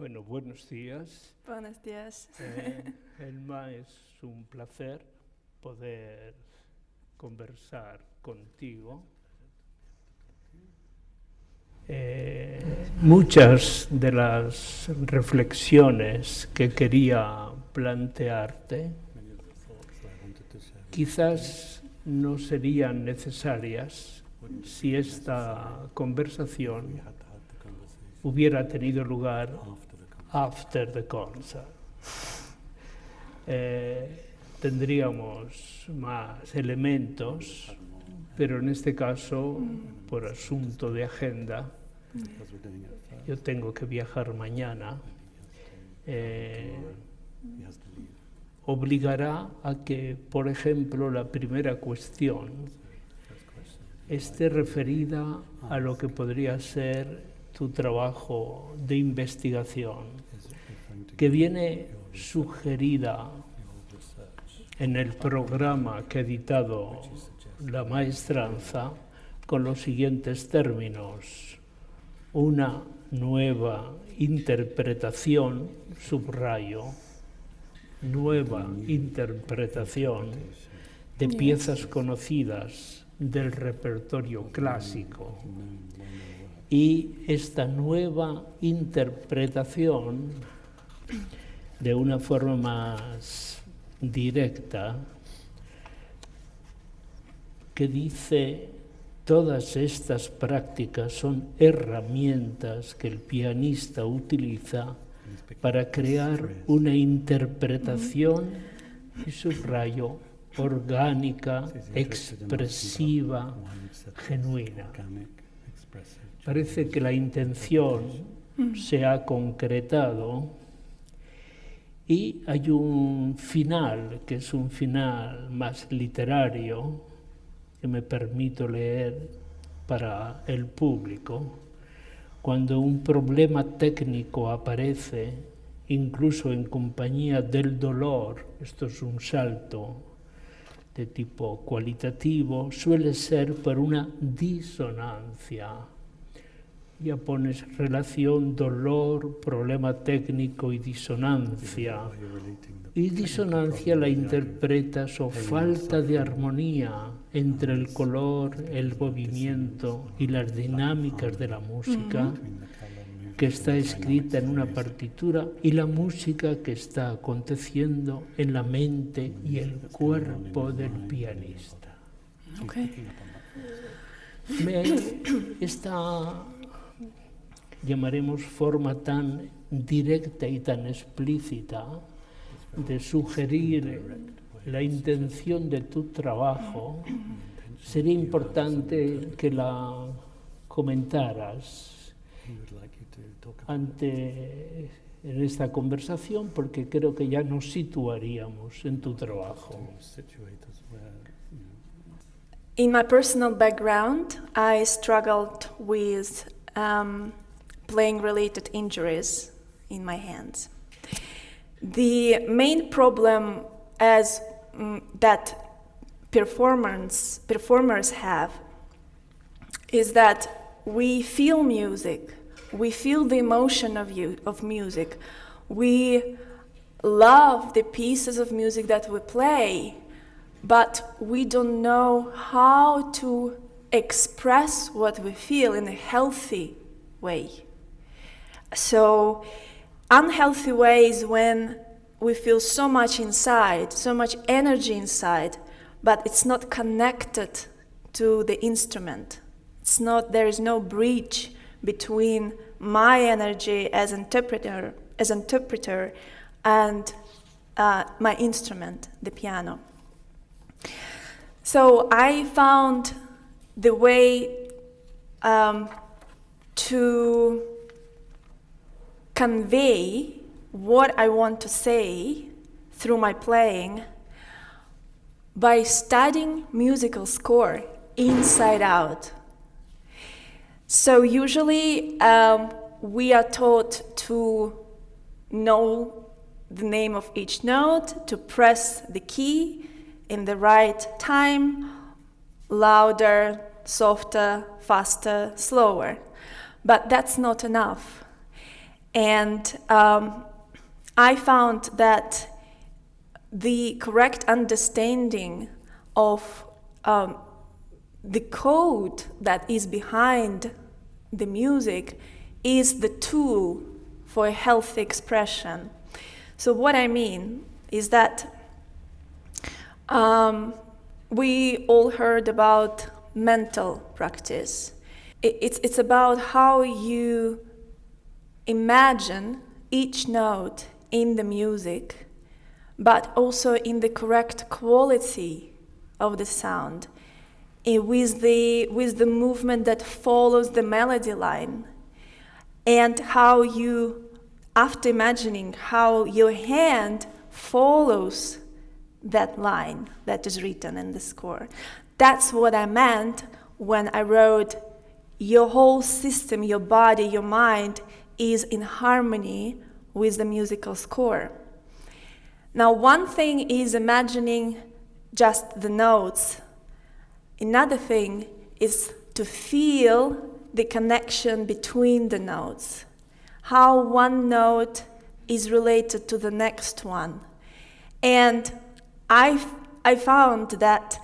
Bueno, buenos días. Buenos días. Elma, es un placer poder conversar contigo. Muchas de las reflexiones que quería plantearte quizás no serían necesarias si esta conversación hubiera tenido lugar after the concert. Tendríamos más elementos, pero en este caso, por asunto de agenda, yo tengo que viajar mañana, obligará a que, por ejemplo, la primera cuestión esté referida a lo que podría ser tu trabajo de investigación, que viene sugerida en el programa que ha editado la Maestranza con los siguientes términos: una nueva interpretación, subrayo, nueva interpretación de piezas conocidas del repertorio clásico. Y esta nueva interpretación, de una forma más directa, que dice: todas estas prácticas son herramientas que el pianista utiliza para crear una interpretación, y subrayo, orgánica, expresiva, genuina. Parece que la intención se ha concretado y hay un final, que es un final más literario, que me permito leer para el público. Cuando un problema técnico aparece, incluso en compañía del dolor, esto es un salto de tipo cualitativo, suele ser por una disonancia. Ya pones relación, dolor, problema técnico y disonancia. Y disonancia la interpretas o falta de armonía entre el color, el movimiento y las dinámicas de la música que está escrita en una partitura y la música que está aconteciendo en la mente y el cuerpo del pianista. Esta, llamaremos, forma tan directa y tan explícita de sugerir la intención de tu trabajo, sería importante que la comentaras en esta conversación, porque creo que ya nos situaríamos en tu trabajo. In my personal background, I struggled with playing related injuries in my hands. The main problem that performers have is that we feel music, we feel the emotion of music, we love the pieces of music that we play, but we don't know how to express what we feel in a healthy way. So, unhealthy ways when we feel so much inside, so much energy inside, but it's not connected to the instrument. There is no bridge between my energy as interpreter and my instrument, the piano. So I found the way to convey what I want to say through my playing by studying musical score inside out. So usually we are taught to know the name of each note, to press the key in the right time, louder, softer, faster, slower. But that's not enough. And I found that the correct understanding of the code that is behind the music is the tool for a healthy expression. So what I mean is that we all heard about mental practice. It's about how you imagine each note in the music, but also in the correct quality of the sound, with the movement that follows the melody line, and how you, after imagining how your hand follows that line that is written in the score. That's what I meant when I wrote, your whole system, your body, your mind is in harmony with the musical score. Now, one thing is imagining just the notes. Another thing is to feel the connection between the notes, how one note is related to the next one. And I found that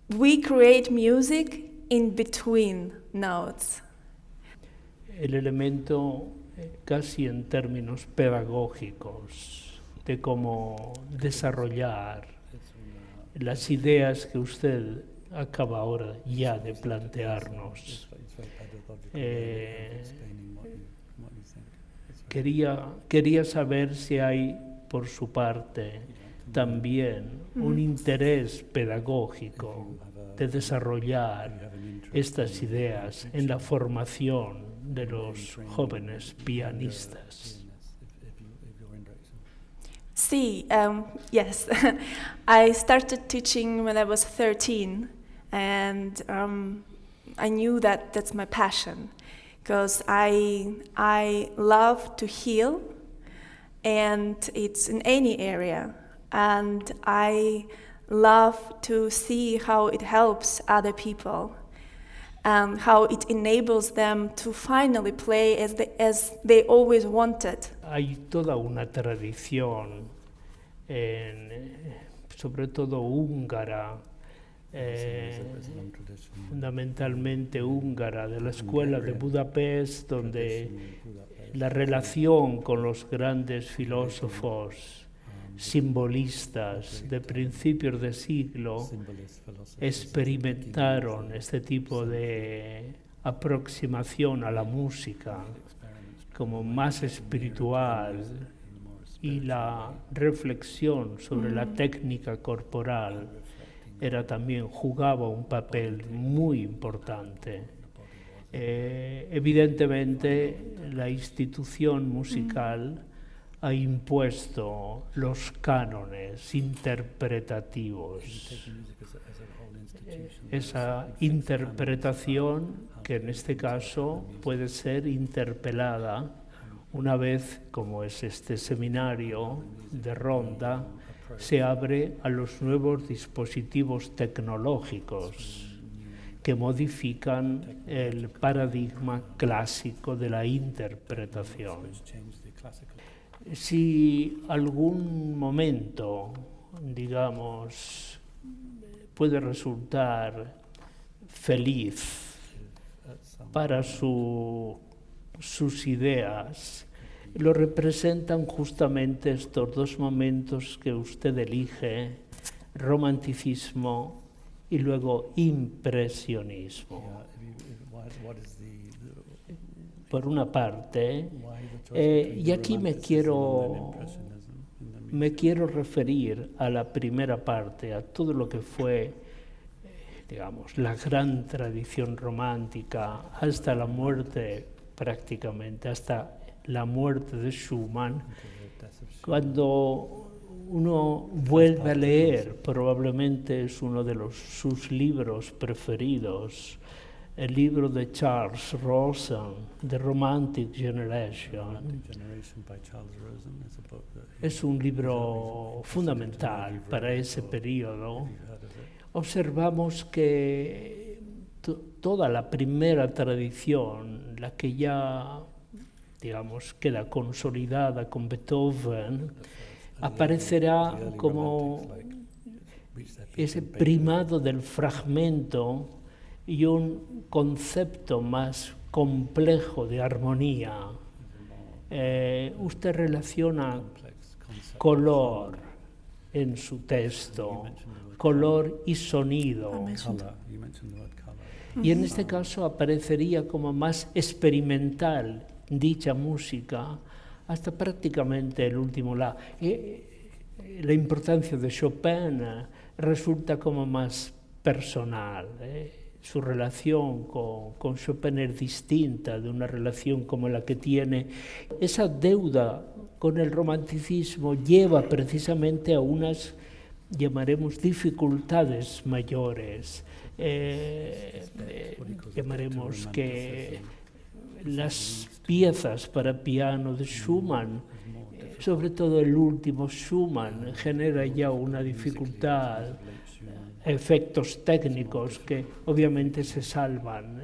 we create music in between notes. El elemento casi en términos pedagógicos de cómo desarrollar las ideas que usted acaba ahora ya de plantearnos. Quería saber si hay por su parte también un interés pedagógico de desarrollar estas ideas en la formación de los jóvenes pianistas. Sí, yes. I started teaching when I was 13, and I knew that that's my passion, because I love to heal, and it's in any area, and I love to see how it helps other people, and how it enables them to finally play as they always wanted. Hay toda una tradición, sobre todo húngara, fundamentalmente húngara, de la escuela de Budapest, donde la relación con los grandes filósofos simbolistas de principios de siglo experimentaron este tipo de aproximación a la música como más espiritual, y la reflexión sobre la técnica corporal jugaba un papel muy importante. Evidentemente, la institución musical ha impuesto los cánones interpretativos. Esa interpretación, que en este caso puede ser interpelada una vez, como es este seminario de ronda, se abre a los nuevos dispositivos tecnológicos que modifican el paradigma clásico de la interpretación. Si algún momento, digamos, puede resultar feliz para sus ideas, lo representan justamente estos dos momentos que usted elige, romanticismo y luego impresionismo. Por una parte, y aquí me quiero referir a la primera parte, a todo lo que fue, digamos, la gran tradición romántica hasta la muerte, prácticamente, hasta la muerte de Schumann. Cuando uno vuelve a leer, probablemente es uno de sus libros preferidos, el libro de Charles Rosen, The Romantic Generation. Es un libro fundamental para ese periodo. Observamos que toda la primera tradición, la que ya, digamos, queda consolidada con Beethoven, aparecerá como ese primado del fragmento y un concepto más complejo de armonía. Usted relaciona color en su texto, color y sonido. Y en este caso aparecería como más experimental dicha música hasta prácticamente el último la. La importancia de Chopin resulta como más personal. Su relación con Chopin es distinta de una relación como la que tiene. Esa deuda con el romanticismo lleva precisamente a unas, llamaremos, dificultades mayores. Llamaremos que las piezas para piano de Schumann, sobre todo el último Schumann, genera ya una dificultad, efectos técnicos que obviamente se salvan.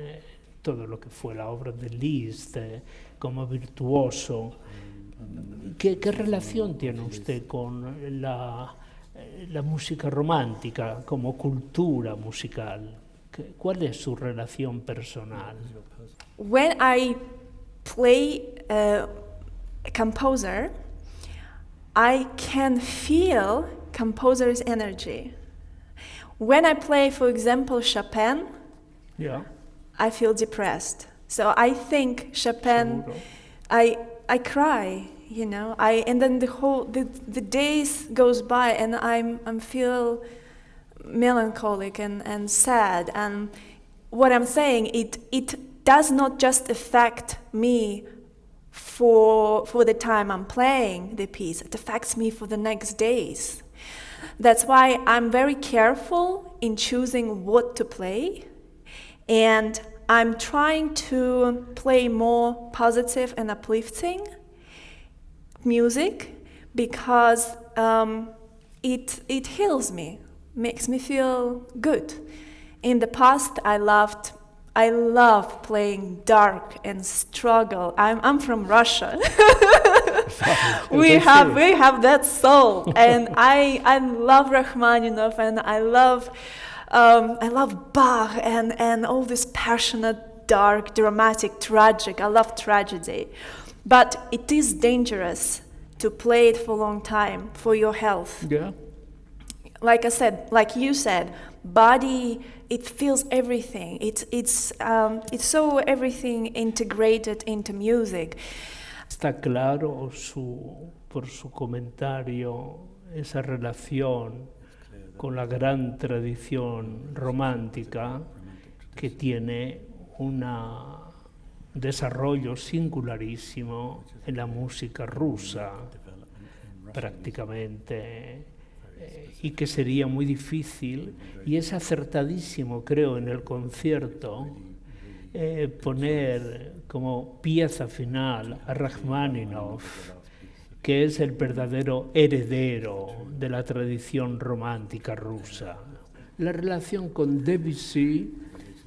Todo lo que fue la obra de Liszt como virtuoso. ¿Qué relación tiene usted con la música romántica como cultura musical? ¿Cuál es su relación personal? When I play a composer, I can feel composer's energy. When I play, for example, Chopin, I feel depressed. So I think Chopin, I cry, you know. And then the days goes by, and I'm feel melancholic and sad. And what I'm saying, it does not just affect me for the time I'm playing the piece. It affects me for the next days. That's why I'm very careful in choosing what to play, and I'm trying to play more positive and uplifting music because it heals me, makes me feel good. In the past, I love playing dark and struggle. I'm from Russia. we have that soul, and I love Rachmaninoff, and I love Bach and all this passionate, dark, dramatic, tragic. I love tragedy, but it is dangerous to play it for a long time for your health. Yeah. Like I said, like you said, body. It feels everything. It's so everything integrated into music. Está claro por su comentario esa relación con la gran tradición romántica que tiene un desarrollo singularísimo en la música rusa, prácticamente. Y que sería muy difícil, y es acertadísimo, creo, en el concierto, poner como pieza final a Rachmaninoff, que es el verdadero heredero de la tradición romántica rusa. La relación con Debussy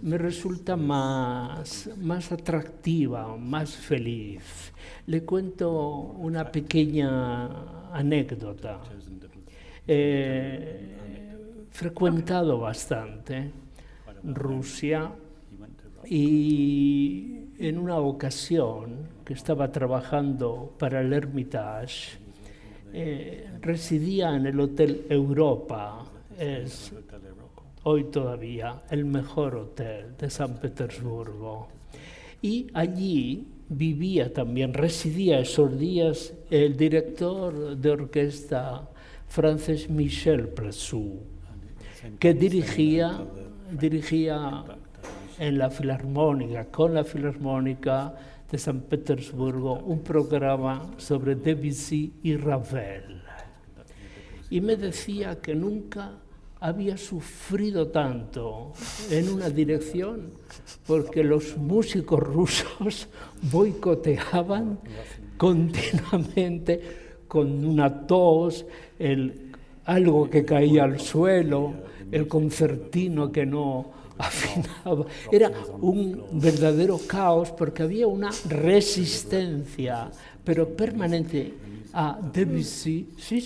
me resulta más atractiva, más feliz. Le cuento una pequeña anécdota. Frecuentado bastante Rusia, y en una ocasión que estaba trabajando para el Hermitage, residía en el Hotel Europa. Es hoy todavía el mejor hotel de San Petersburgo, y allí residía esos días el director de orquesta francés Michel Versuch, que dirigía en la Filarmónica, con la Filarmónica de San Petersburgo, un programa sobre Debussy y Ravel. Y me decía que nunca había sufrido tanto en una dirección, porque los músicos rusos boicoteaban continuamente con una tos, algo que caía al suelo, el concertino que no afinaba. Era un verdadero caos porque había una resistencia, pero permanente a Debussy. Sí,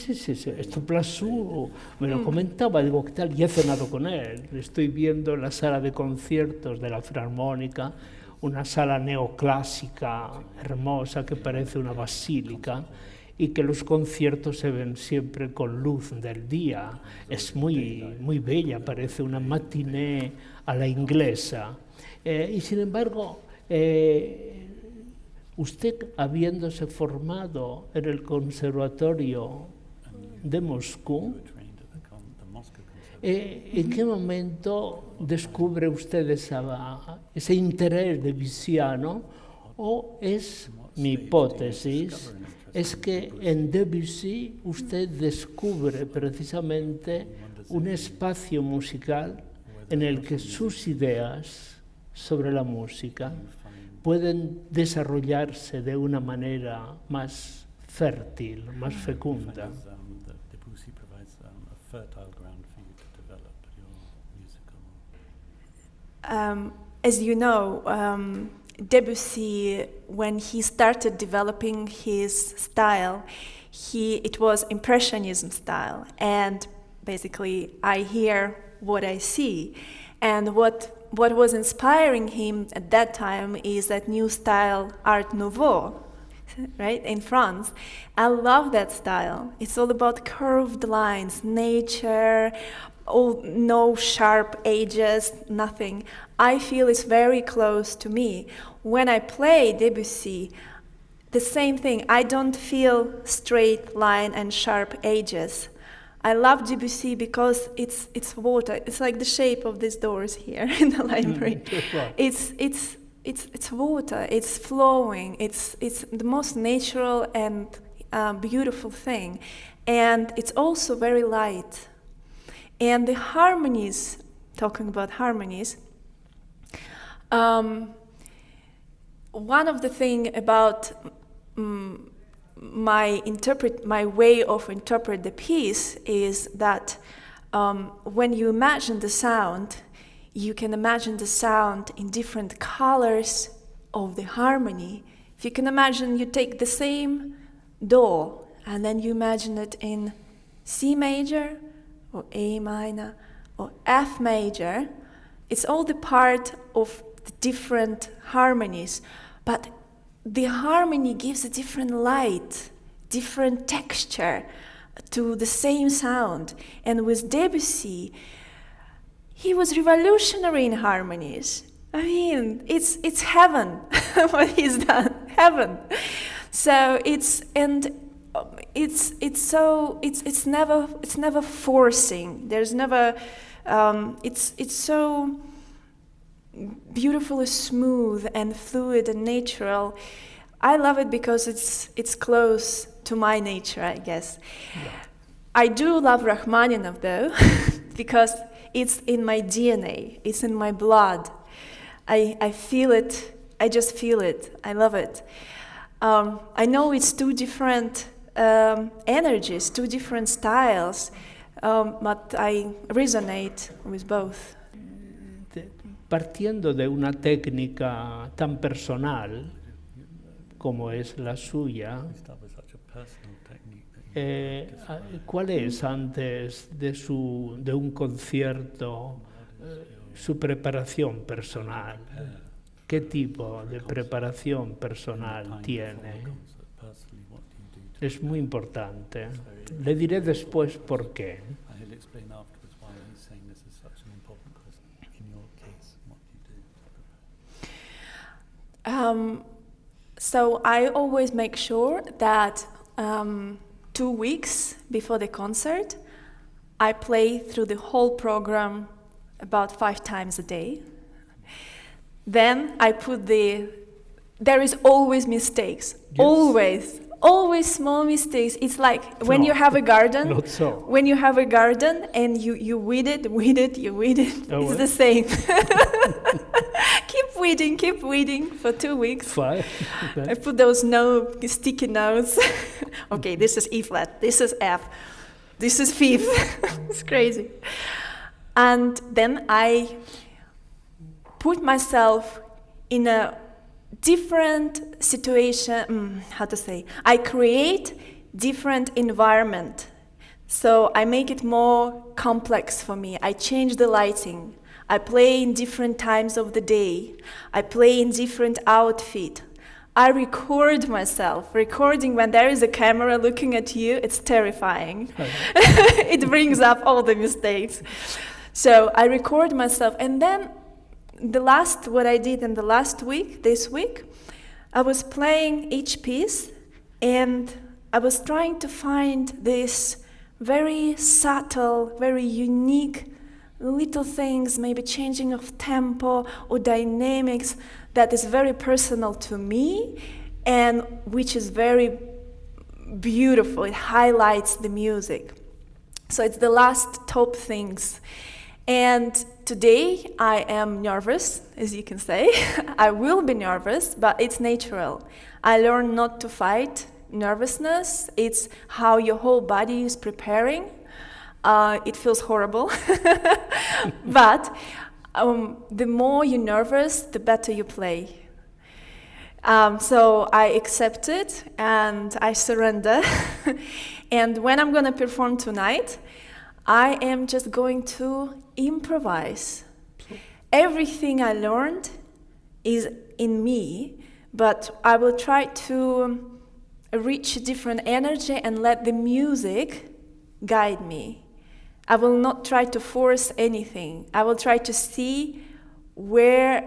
esto Plasú me lo comentaba, digo, ¿qué tal? Y he cenado con él. Estoy viendo la sala de conciertos de la Filarmónica, una sala neoclásica hermosa que parece una basílica, y que los conciertos se ven siempre con luz del día. Es muy bella, parece una matiné a la inglesa. Y sin embargo, usted, habiéndose formado en el Conservatorio de Moscú, ¿en qué momento descubre usted ese interés debussiano? ¿O es mi hipótesis? Es que en Debussy usted descubre precisamente un espacio musical en el que sus ideas sobre la música pueden desarrollarse de una manera más fértil, más fecunda. As you know, Debussy, when he started developing his style, it was impressionism style, and basically I hear what I see. And what was inspiring him at that time is that new style, Art Nouveau, right, in France. I love that style. It's all about curved lines, nature, no sharp edges, nothing. I feel it's very close to me. When I play Debussy, the same thing. I don't feel straight line and sharp edges. I love Debussy because it's water. It's like the shape of these doors here in the library. It's water. It's flowing. It's the most natural and beautiful thing, and it's also very light. And the harmonies. Talking about harmonies. One of the thing about my way of interpret the piece is that when you imagine the sound, you can imagine the sound in different colors of the harmony. If you can imagine, you take the same do and then you imagine it in C major or A minor or F major. It's all the part of the different harmonies, but the harmony gives a different light, different texture to the same sound. And with Debussy, he was revolutionary in harmonies. I mean, it's heaven what he's done, heaven. So it's never forcing. There's never. It's so beautifully smooth and fluid and natural. I love it because it's close to my nature, I guess. Yeah. I do love Rachmaninoff though, because it's in my DNA, it's in my blood. I feel it, I just feel it, I love it. I know it's two different energies, two different styles, but I resonate with both. Partiendo de una técnica tan personal como es la suya, ¿cuál es antes de un concierto su preparación personal? ¿Qué tipo de preparación personal tiene? Es muy importante. Le diré después por qué. So I always make sure that 2 weeks before the concert, I play through the whole program about 5 times a day. Then I put there is always mistakes, yes. Always small mistakes. It's like when you have a garden, not so. When you have a garden and you weed it, it's the same. Keep weeding for 2 weeks. 5. I put those sticky notes. Okay, this is E flat, this is F, this is fifth. It's crazy. And then I put myself in a different situation, I create different environment. So I make it more complex for me. I change the lighting. I play in different times of the day. I play in different outfit. I record myself. Recording when there is a camera looking at you, it's terrifying. It brings up all the mistakes. So I record myself, and then what I did in the last week, this week, I was playing each piece, and I was trying to find this very subtle, very unique little things, maybe changing of tempo or dynamics that is very personal to me and which is very beautiful. It highlights the music. So it's the last top things. And today I am nervous, as you can say. I will be nervous, but it's natural. I learned not to fight nervousness. It's how your whole body is preparing. It feels horrible. But the more you're nervous, the better you play. So I accept it and I surrender. And when I'm going to perform tonight, I am just going to improvise. Everything I learned is in me, but I will try to reach a different energy and let the music guide me. I will not try to force anything. I will try to see where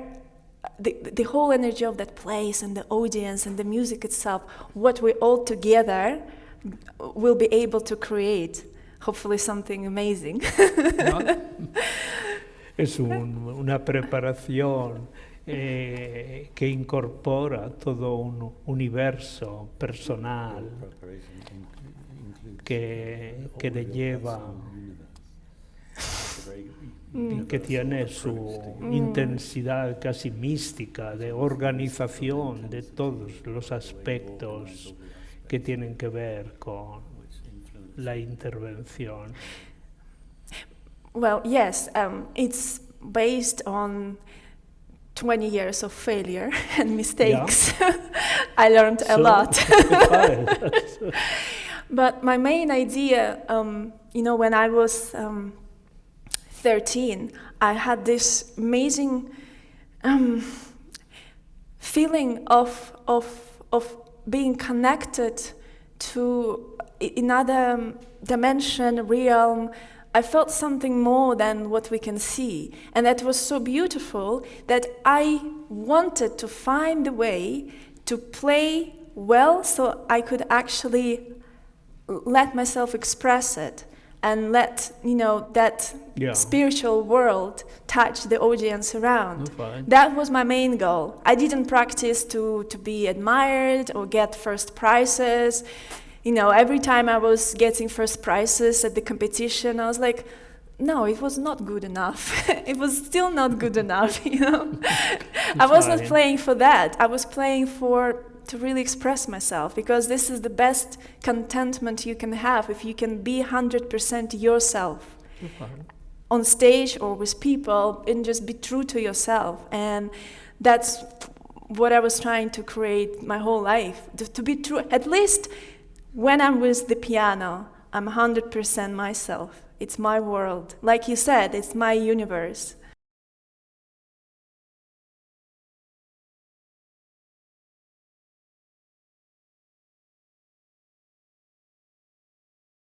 the whole energy of that place and the audience and the music itself, what we all together will be able to create. Hopefully something amazing. ¿No? Es una preparación que incorpora todo un universo personal que le lleva, que tiene su intensidad casi mística de organización de todos los aspectos que tienen que ver con la intervención. Well, yes, it's based on 20 years of failure and mistakes. Yeah. I learned a lot. But my main idea, when I was 13, I had this amazing feeling of being connected to another dimension, realm. I felt something more than what we can see. And that was so beautiful that I wanted to find a way to play well so I could actually let myself express it and let, that spiritual world touch the audience around. That was my main goal. I didn't practice to be admired or get first prizes. Every time I was getting first prizes at the competition, I was like, no, it was not good enough. It was still not good enough, I was not playing for that. I was playing to really express myself, because this is the best contentment you can have if you can be 100% yourself on stage or with people and just be true to yourself. And that's what I was trying to create my whole life, to be true. At least when I'm with the piano, I'm 100% myself. It's my world. Like you said, it's my universe.